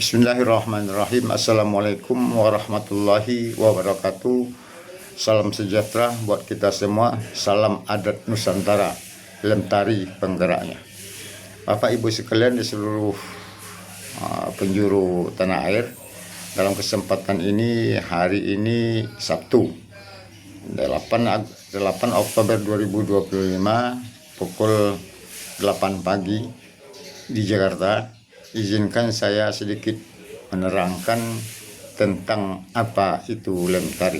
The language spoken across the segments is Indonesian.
Bismillahirrahmanirrahim. Assalamualaikum warahmatullahi wabarakatuh. Salam sejahtera buat kita semua. Salam adat Nusantara, lentari penggeraknya. Bapak Ibu sekalian di seluruh penjuru tanah air, dalam kesempatan ini, hari ini Sabtu 8 Oktober 2025 pukul 8 pagi di Jakarta, izinkan saya sedikit menerangkan tentang apa itu lem tari.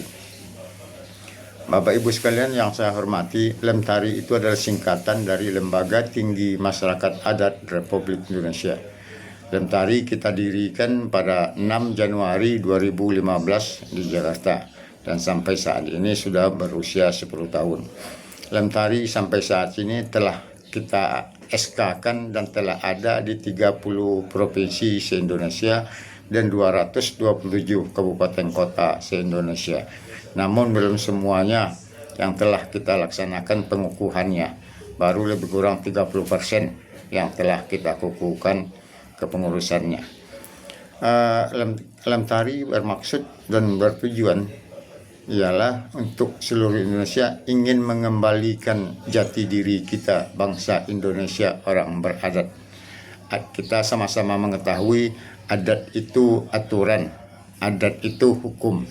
Bapak Ibu sekalian yang saya hormati, lem tari itu adalah singkatan dari Lembaga Tinggi Masyarakat Adat Republik Indonesia. Lem tari kita dirikan pada 6 Januari 2015 di Jakarta dan sampai saat ini sudah berusia 10 tahun. Lem tari sampai saat ini telah kita SK-kan dan telah ada di 30 provinsi se-Indonesia dan 227 kabupaten kota se-Indonesia. Namun belum semuanya yang telah kita laksanakan pengukuhannya. Baru lebih kurang 30% yang telah kita kukuhkan kepengurusannya. Lem tari bermaksud dan bertujuan ialah untuk seluruh Indonesia ingin mengembalikan jati diri kita, bangsa Indonesia orang beradat. Kita sama-sama mengetahui adat itu aturan, adat itu hukum.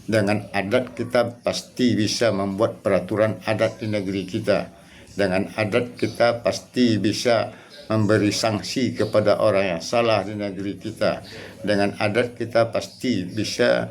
Dengan adat kita pasti bisa membuat peraturan adat di negeri kita. Dengan adat kita pasti bisa memberi sanksi kepada orang yang salah di negeri kita. Dengan adat kita pasti bisa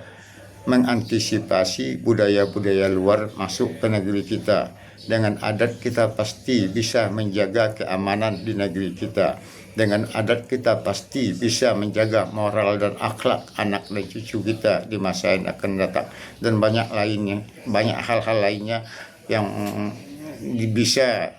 mengantisipasi budaya-budaya luar masuk ke negeri kita. Dengan adat kita pasti bisa menjaga keamanan di negeri kita. Dengan adat kita pasti bisa menjaga moral dan akhlak anak dan cucu kita di masa yang akan datang. Dan banyak lainnya, banyak hal-hal lainnya yang bisa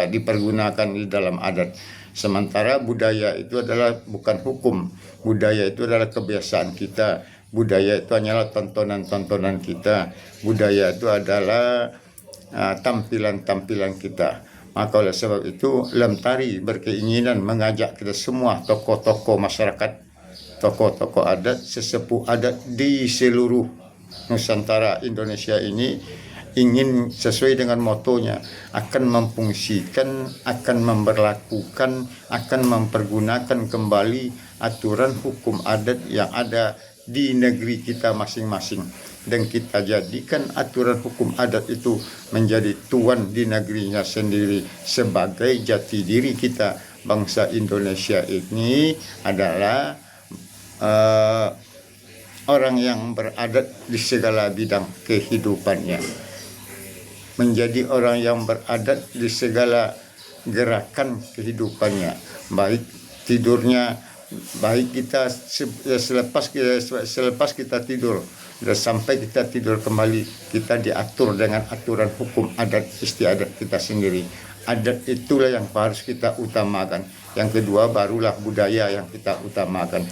dipergunakan di dalam adat. Sementara budaya itu adalah bukan hukum. Budaya itu adalah kebiasaan kita. Budaya itu hanyalah tontonan-tontonan kita. Budaya itu adalah tampilan-tampilan kita. Maka oleh sebab itu lem tari berkeinginan mengajak kita semua tokoh-tokoh masyarakat, tokoh-tokoh adat, sesepuh adat di seluruh Nusantara Indonesia ini ingin sesuai dengan motonya akan memfungsikan, akan memberlakukan, akan mempergunakan kembali aturan hukum adat yang ada di negeri kita masing-masing, dan kita jadikan aturan hukum adat itu menjadi tuan di negerinya sendiri. Sebagai jati diri kita, bangsa Indonesia ini adalah orang yang beradat di segala bidang kehidupannya, menjadi orang yang beradat di segala gerakan kehidupannya, baik tidurnya, baik kita selepas kita tidur dan sampai kita tidur kembali, kita diatur dengan aturan hukum adat istiadat kita sendiri. Adat itulah yang harus kita utamakan. Yang kedua barulah budaya yang kita utamakan.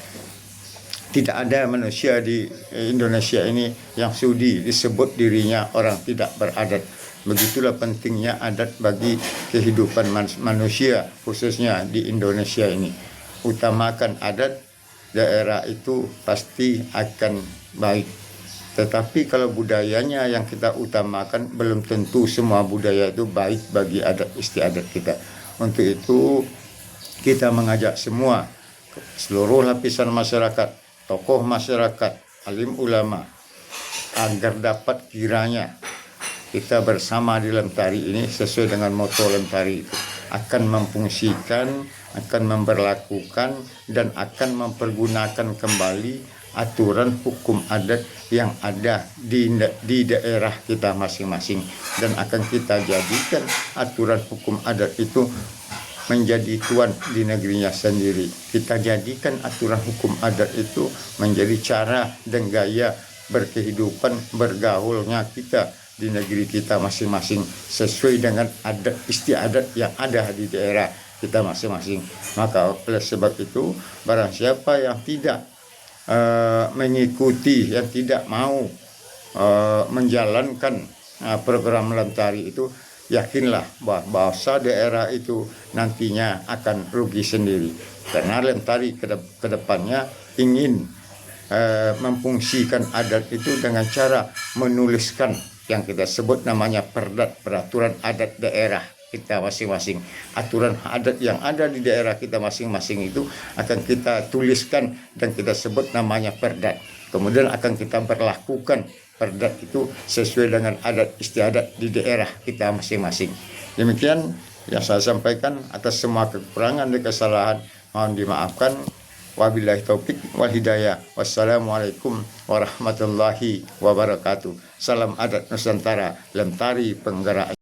Tidak ada manusia di Indonesia ini yang sudi disebut dirinya orang tidak beradat. Begitulah pentingnya adat bagi kehidupan manusia, khususnya di Indonesia ini. Utamakan adat, daerah itu pasti akan baik. Tetapi kalau budayanya yang kita utamakan, belum tentu semua budaya itu baik bagi adat istiadat kita. Untuk itu kita mengajak semua, seluruh lapisan masyarakat, tokoh masyarakat, alim ulama, agar dapat kiranya kita bersama di lem tari ini sesuai dengan moto lem tari itu akan memfungsikan, akan memberlakukan, dan akan mempergunakan kembali aturan hukum adat yang ada di daerah kita masing-masing, dan akan kita jadikan aturan hukum adat itu menjadi tuan di negerinya sendiri. Kita jadikan aturan hukum adat itu menjadi cara dan gaya berkehidupan, bergaulnya kita di negeri kita masing-masing sesuai dengan adat istiadat yang ada di daerah kita masing-masing. Maka oleh sebab itu barang siapa yang tidak mengikuti, yang tidak mau menjalankan program lem tari itu, yakinlah bahwa daerah itu nantinya akan rugi sendiri. Karena lem tari ke depannya ingin memfungsikan adat itu dengan cara menuliskan yang kita sebut namanya perdat, peraturan adat daerah kita masing-masing. Aturan adat yang ada di daerah kita masing-masing itu akan kita tuliskan dan kita sebut namanya perdat. Kemudian akan kita berlakukan perdat itu sesuai dengan adat istiadat di daerah kita masing-masing. Demikian yang saya sampaikan. Atas semua kekurangan dan kesalahan mohon dimaafkan. Wabillahi taufik wal hidayah. Wassalamualaikum warahmatullahi wabarakatuh. Salam adat Nusantara, Lentari Penggerak.